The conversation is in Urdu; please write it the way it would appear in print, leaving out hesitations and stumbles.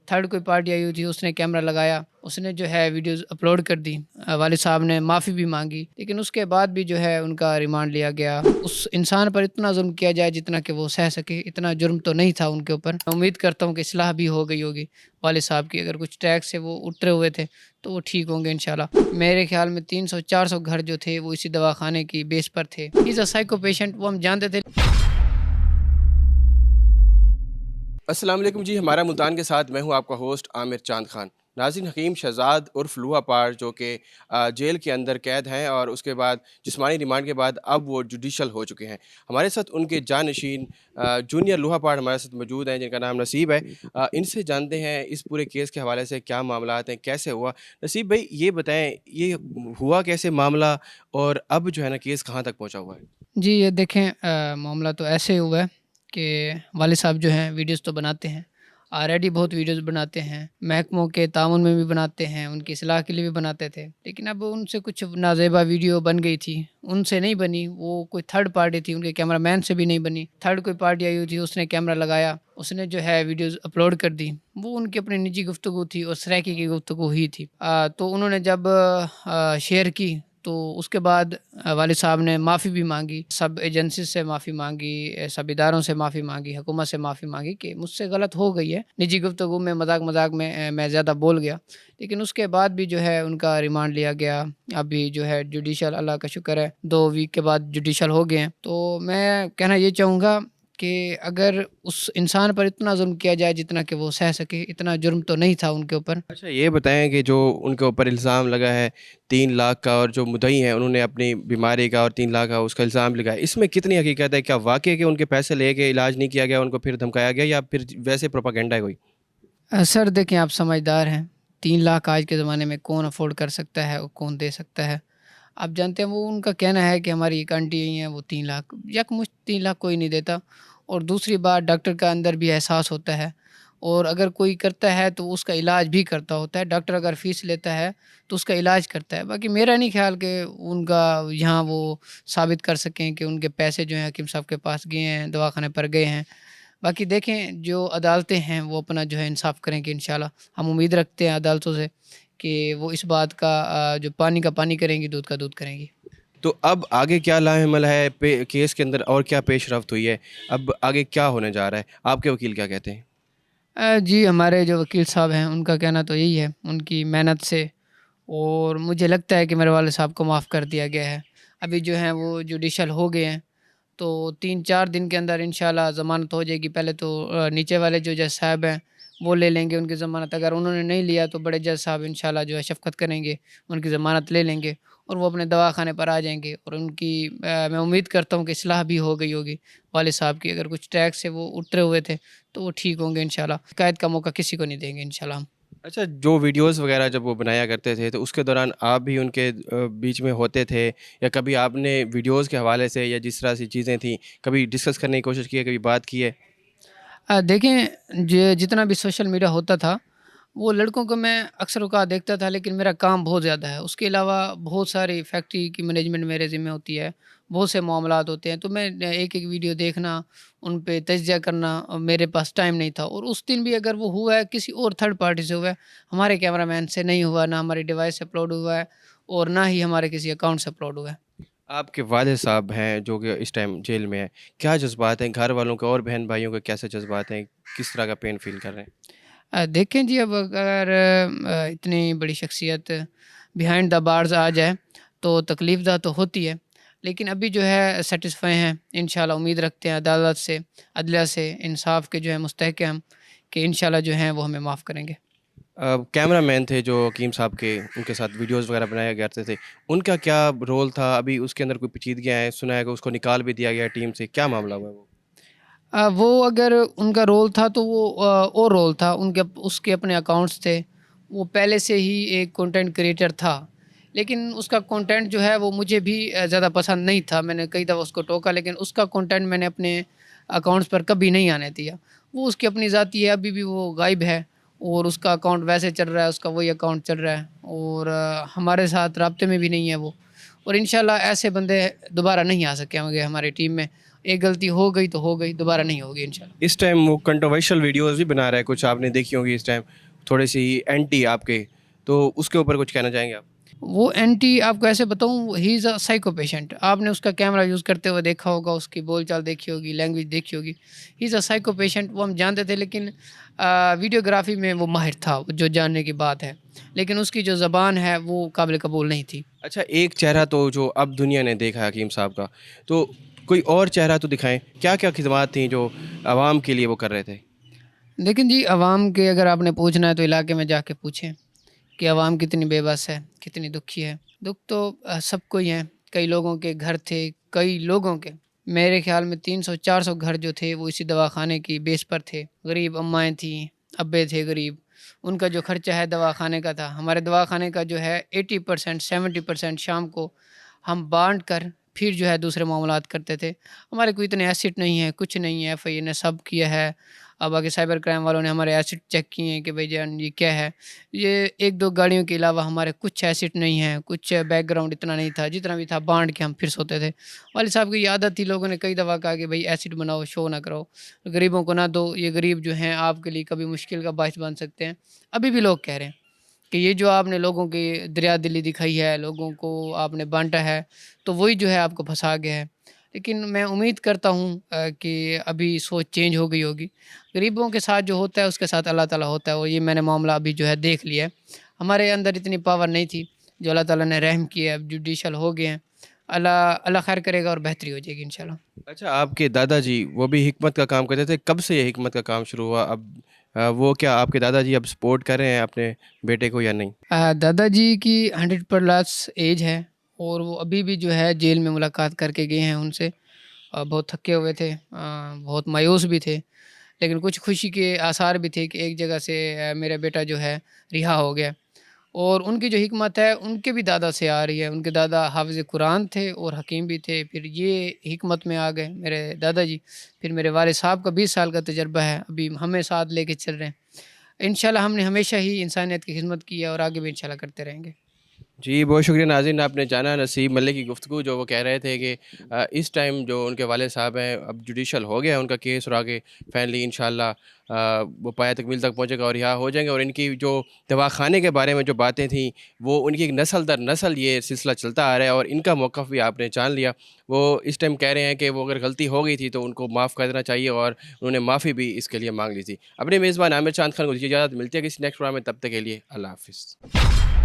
تھرڈ کوئی پارٹی آئی ہوئی تھی، اس نے کیمرہ لگایا، اس نے جو ہے ویڈیوز اپلوڈ کر دی، والد صاحب نے معافی بھی مانگی، لیکن اس کے بعد بھی جو ہے ان کا ریمانڈ لیا گیا۔ اس انسان پر اتنا ظلم کیا جائے جتنا کہ وہ سہ سکے، اتنا جرم تو نہیں تھا ان کے اوپر۔ میں امید کرتا ہوں کہ اصلاح بھی ہو گئی ہوگی والد صاحب کی، اگر کچھ ٹیکس سے وہ اترے ہوئے تھے تو وہ ٹھیک ہوں گے انشاءاللہ۔ میرے خیال میں 300-400 گھر جو تھے وہ اسی دواخانے کی بیس پر تھے۔ از اے سائیکو پیشنٹ، وہ ہم جانتے تھے۔ السلام علیکم جی، ہمارا ملتان کے ساتھ میں ہوں آپ کا ہوسٹ عامر چاند خان۔ ناظرین، حکیم شہزاد عرف لوہا پار جو کہ جیل کے اندر قید ہیں اور اس کے بعد جسمانی ریمانڈ کے بعد اب وہ جوڈیشل ہو چکے ہیں۔ ہمارے ساتھ ان کے جانشین جونیئر لوہا پار ہمارے ساتھ موجود ہیں جن کا نام نصیب ہے۔ ان سے جانتے ہیں اس پورے کیس کے حوالے سے کیا معاملات ہیں، کیسے ہوا۔ نصیب بھائی یہ بتائیں، یہ ہوا کیسے معاملہ اور اب جو ہے نا کیس کہاں تک پہنچا ہوا ہے؟ جی یہ دیکھیں، معاملہ تو ایسے ہوا ہے کہ والد صاحب جو ہیں ویڈیوز تو بناتے ہیں، آلریڈی بہت ویڈیوز بناتے ہیں، محکموں کے تعاون میں بھی بناتے ہیں، ان کی اصلاح کے لیے بھی بناتے تھے، لیکن اب ان سے کچھ نازیبا ویڈیو بن گئی تھی، ان سے نہیں بنی، وہ کوئی تھرڈ پارٹی تھی، ان کے کیمرہ مین سے بھی نہیں بنی، تھرڈ کوئی پارٹی آئی ہوئی تھی، اس نے کیمرہ لگایا، اس نے جو ہے ویڈیوز اپلوڈ کر دی، وہ ان کی اپنی نجی گفتگو تھی اور سریکی کی گفتگو ہوئی تھی۔ تو انہوں نے جب شیئر کی تو اس کے بعد والد صاحب نے معافی بھی مانگی، سب ایجنسیز سے معافی مانگی، سب اداروں سے معافی مانگی، حکومت سے معافی مانگی کہ مجھ سے غلط ہو گئی ہے، نجی گفتگو میں مذاق میں میں زیادہ بول گیا، لیکن اس کے بعد بھی جو ہے ان کا ریمانڈ لیا گیا۔ ابھی جو ہے جوڈیشل، اللہ کا شکر ہے 2 ویک کے بعد جوڈیشل ہو گئے ہیں۔ تو میں کہنا یہ چاہوں گا کہ اگر اس انسان پر اتنا ظلم کیا جائے جتنا کہ وہ سہ سکے، اتنا جرم تو نہیں تھا ان کے اوپر۔ اچھا یہ بتائیں کہ جو ان کے اوپر الزام لگا ہے 3 لاکھ کا، اور جو مدعی ہیں انہوں نے اپنی بیماری کا اور 3 لاکھ کا اس کا الزام لگا ہے، اس میں کتنی حقیقت ہے؟ کیا واقعی کہ ان کے پیسے لے کے علاج نہیں کیا گیا، ان کو پھر دھمکایا گیا، یا پھر ویسے پروپیگنڈا ہے کوئی؟ سر دیکھیں، آپ سمجھدار ہیں، 3 لاکھ آج کے زمانے میں کون افورڈ کر سکتا ہے اور کون دے سکتا ہے؟ آپ جانتے ہیں، وہ ان کا کہنا ہے کہ ہماری ایک آنٹی ہیں وہ 3 لاکھ، یکمشت 3 لاکھ کوئی نہیں دیتا۔ اور دوسری بات، ڈاکٹر کا اندر بھی احساس ہوتا ہے، اور اگر کوئی کرتا ہے تو اس کا علاج بھی کرتا ہوتا ہے۔ ڈاکٹر اگر فیس لیتا ہے تو اس کا علاج کرتا ہے۔ باقی میرا نہیں خیال کہ ان کا یہاں وہ ثابت کر سکیں کہ ان کے پیسے جو ہیں حکیم صاحب کے پاس گئے ہیں، دواخانے پر گئے ہیں۔ باقی دیکھیں، جو عدالتیں ہیں وہ اپنا جو ہے انصاف کریں گے انشاءاللہ۔ ہم امید رکھتے ہیں عدالتوں سے کہ وہ اس بات کا جو پانی کا پانی کریں گی، دودھ کا دودھ کریں گی۔ تو اب آگے کیا لاحمل ہے کیس کے اندر، اور کیا پیش رفت ہوئی ہے؟ اب آگے کیا ہونے جا رہا ہے؟ آپ کے وکیل کیا کہتے ہیں؟ جی ہمارے جو وکیل صاحب ہیں ان کا کہنا تو یہی ہے، ان کی محنت سے، اور مجھے لگتا ہے کہ میرے والد صاحب کو معاف کر دیا گیا ہے۔ ابھی جو ہیں وہ جوڈیشل ہو گئے ہیں، تو 3-4 دن کے اندر انشاءاللہ ضمانت ہو جائے گی۔ پہلے تو نیچے والے جو جج صاحب ہیں وہ لے لیں گے ان کی ضمانت، اگر انہوں نے نہیں لیا تو بڑے جج صاحب انشاءاللہ جو ہے شفقت کریں گے، ان کی ضمانت لے لیں گے اور وہ اپنے دواخانے پر آ جائیں گے۔ اور ان کی میں امید کرتا ہوں کہ اصلاح بھی ہو گئی ہوگی والد صاحب کی، اگر کچھ ٹیکس سے وہ اترے ہوئے تھے تو وہ ٹھیک ہوں گے انشاءاللہ۔ شکایت کا موقع کسی کو نہیں دیں گے انشاءاللہ ہم۔ اچھا، جو ویڈیوز وغیرہ جب وہ بنایا کرتے تھے تو اس کے دوران آپ بھی ان کے بیچ میں ہوتے تھے، یا کبھی آپ نے ویڈیوز کے حوالے سے یا جس طرح سے چیزیں تھیں کبھی ڈسکس کرنے کی کوشش کی ہے، کبھی بات کی ہے؟ دیکھیں، جتنا بھی سوشل میڈیا ہوتا تھا وہ لڑکوں کو میں اکثر اوقات دیکھتا تھا، لیکن میرا کام بہت زیادہ ہے، اس کے علاوہ بہت ساری فیکٹری کی مینجمنٹ میرے ذمہ ہوتی ہے، بہت سے معاملات ہوتے ہیں، تو میں ایک ویڈیو دیکھنا، ان پہ تجزیہ کرنا میرے پاس ٹائم نہیں تھا۔ اور اس دن بھی اگر وہ ہوا ہے کسی اور تھرڈ پارٹی سے ہوا ہے، ہمارے کیمرہ مین سے نہیں ہوا، نہ ہماری ڈیوائس سے اپلوڈ ہوا ہے اور نہ ہی ہمارے کسی اکاؤنٹ سے اپلوڈ ہوا ہے۔ آپ کے والد صاحب ہیں جو کہ اس ٹائم جیل میں ہیں، کیا جذبات ہیں؟ گھر والوں کے اور بہن بھائیوں کے کیسے جذبات ہیں؟ کس طرح کا پین فیل کر رہے ہیں؟ دیکھیں جی، اب اگر اتنی بڑی شخصیت بیہائنڈ دا بارز آ جائے تو تکلیف دہ تو ہوتی ہے، لیکن ابھی جو ہے سیٹسفائی ہیں انشاءاللہ، امید رکھتے ہیں عدالت سے، عدلیہ سے، انصاف کے جو ہے مستحق ہیں ہم، کہ انشاءاللہ جو ہیں وہ ہمیں معاف کریں گے۔ کیمرہ مین تھے جو حکیم صاحب کے، ان کے ساتھ ویڈیوز وغیرہ بنایا کرتے تھے، ان کا کیا رول تھا؟ ابھی اس کے اندر کوئی پیچیدگیاں ہیں؟ سنا ہے کہ اس کو نکال بھی دیا گیا ٹیم سے، کیا معاملہ ہوا ہے وہ؟ وہ اگر ان کا رول تھا تو وہ اور رول تھا، اس کے اپنے اکاؤنٹس تھے، وہ پہلے سے ہی ایک کنٹینٹ کریٹر تھا، لیکن اس کا کنٹینٹ جو ہے وہ مجھے بھی زیادہ پسند نہیں تھا۔ میں نے کئی دفعہ اس کو ٹوکا، لیکن اس کا کنٹینٹ میں نے اپنے اکاؤنٹس پر کبھی نہیں آنے دیا۔ وہ اس کی اپنی ذاتی ہے، ابھی بھی وہ غائب ہے، اور اس کا اکاؤنٹ ویسے چل رہا ہے، اس کا وہی اکاؤنٹ چل رہا ہے، اور ہمارے ساتھ رابطے میں بھی نہیں ہے وہ۔ اور انشاءاللہ ایسے بندے دوبارہ نہیں آ سکے ہوں گے ہماری ٹیم میں۔ ایک غلطی ہو گئی تو ہو گئی، دوبارہ نہیں ہوگی انشاءاللہ۔ اس ٹائم وہ کنٹروورشل ویڈیوز بھی بنا رہا ہے، کچھ آپ نے دیکھی ہوگی اس ٹائم، تھوڑی سی اینٹی آپ کے، تو اس کے اوپر کچھ کہنا چاہیں گے آپ؟ وہ اینٹی آپ کو ایسے بتاؤں، ہی از اے سائیکو پیشنٹ. آپ نے اس کا کیمرہ یوز کرتے ہوئے دیکھا ہوگا، اس کی بول چال دیکھی ہوگی، لینگویج دیکھی ہوگی. ہی از اے سائیکو پیشنٹ، وہ ہم جانتے تھے، لیکن ویڈیوگرافی میں وہ ماہر تھا، جو جاننے کی بات ہے، لیکن اس کی جو زبان ہے وہ قابل قبول نہیں تھی. اچھا، ایک چہرہ تو جو اب دنیا نے دیکھا ہے حکیم صاحب کا، تو کوئی اور چہرہ تو دکھائیں، کیا کیا خدمات تھیں جو عوام کے لیے وہ کر رہے تھے؟ لیکن جی، عوام کے اگر آپ نے پوچھنا ہے تو علاقے میں جا کے پوچھیں کہ عوام کتنی بے بس ہے، کتنی دکھی ہے. دکھ تو سب کو ہی ہے. کئی لوگوں کے گھر تھے، کئی لوگوں کے، میرے خیال میں 300-400 گھر جو تھے وہ اسی دواخانے کی بیس پر تھے. غریب امائیں تھیں، ابے تھے غریب، ان کا جو خرچہ ہے دواخانے کا تھا. ہمارے دواخانے کا جو ہے 80% 70% شام کو ہم بانٹ کر پھر جو ہے دوسرے معاملات کرتے تھے. ہمارے کوئی اتنے ایسٹ نہیں ہے، کچھ نہیں ہے. FIA نے سب کیا ہے. اب آگے سائبر کرائم والوں نے ہمارے ایسٹ چیک کیے ہیں کہ بھائی جان یہ کیا ہے. یہ 1-2 گاڑیوں کے علاوہ ہمارے کچھ ایسٹ نہیں ہیں، کچھ بیک گراؤنڈ اتنا نہیں تھا. جتنا بھی تھا بانٹ کے ہم پھر سوتے تھے. والد صاحب کی یہ عادت تھی، لوگوں نے کئی دفعہ کہا کہ بھائی ایسٹ بناؤ، شو نہ کرو، غریبوں کو نہ دو، یہ غریب جو ہیں آپ کے لیے کبھی مشکل کا باعث بن سکتے ہیں. ابھی بھی لوگ کہہ رہے ہیں کہ یہ جو آپ نے لوگوں کی دریا دلی دکھائی ہے، لوگوں کو آپ نے بانٹا ہے، تو وہی جو ہے آپ کو پھنسا گیا ہے. لیکن میں امید کرتا ہوں کہ ابھی سوچ چینج ہو گئی ہوگی. غریبوں کے ساتھ جو ہوتا ہے اس کے ساتھ اللہ تعالیٰ ہوتا ہے، اور یہ میں نے معاملہ ابھی جو ہے دیکھ لیا ہے. ہمارے اندر اتنی پاور نہیں تھی، جو اللہ تعالیٰ نے رحم کیا ہے، اب جوڈیشل ہو گئے ہیں. اللہ خیر کرے گا اور بہتری ہو جائے گی انشاءاللہ. اچھا، آپ کے دادا جی وہ بھی حکمت کا کام کرتے تھے، کب سے یہ حکمت کا کام شروع ہوا؟ اب وہ کیا آپ کے دادا جی اب سپورٹ کر رہے ہیں اپنے بیٹے کو یا نہیں؟ دادا جی کی 100+ ایج ہے، اور وہ ابھی بھی جو ہے جیل میں ملاقات کر کے گئے ہیں ان سے. بہت تھکے ہوئے تھے، بہت مایوس بھی تھے، لیکن کچھ خوشی کے آثار بھی تھے کہ ایک جگہ سے میرا بیٹا جو ہے رہا ہو گیا. اور ان کی جو حکمت ہے ان کے بھی دادا سے آ رہی ہے. ان کے دادا حافظ قرآن تھے اور حکیم بھی تھے، پھر یہ حکمت میں آ گئے میرے دادا جی. پھر میرے والد صاحب کا 20 سال کا تجربہ ہے، ابھی ہمیں ساتھ لے کے چل رہے ہیں. انشاءاللہ ہم نے ہمیشہ ہی انسانیت کی خدمت کی ہے اور آگے بھی انشاءاللہ کرتے رہیں گے. جی، بہت شکریہ ناظرین، آپ نے جانا نصیب ملک کی گفتگو، جو وہ کہہ رہے تھے کہ اس ٹائم جو ان کے والد صاحب ہیں اب جوڈیشل ہو گیا ہے ان کا کیس، اور آگے فائنلی انشاءاللہ وہ پایہ تکمیل تک پہنچے گا اور رہا ہو جائیں گے. اور ان کی جو دواخانے کے بارے میں جو باتیں تھیں، وہ ان کی ایک نسل در نسل یہ سلسلہ چلتا آ رہا ہے، اور ان کا موقف بھی آپ نے جان لیا. وہ اس ٹائم کہہ رہے ہیں کہ وہ اگر غلطی ہو گئی تھی تو ان کو معاف کر دینا چاہیے، اور انہوں نے معافی بھی اس کے لیے مانگ لی تھی. اپنے میزبان عامر چاند خان کو دیجیے اجازت، ملتے ہیں کسی نیکسٹ پروگرام میں، تب تک کے لیے اللہ حافظ.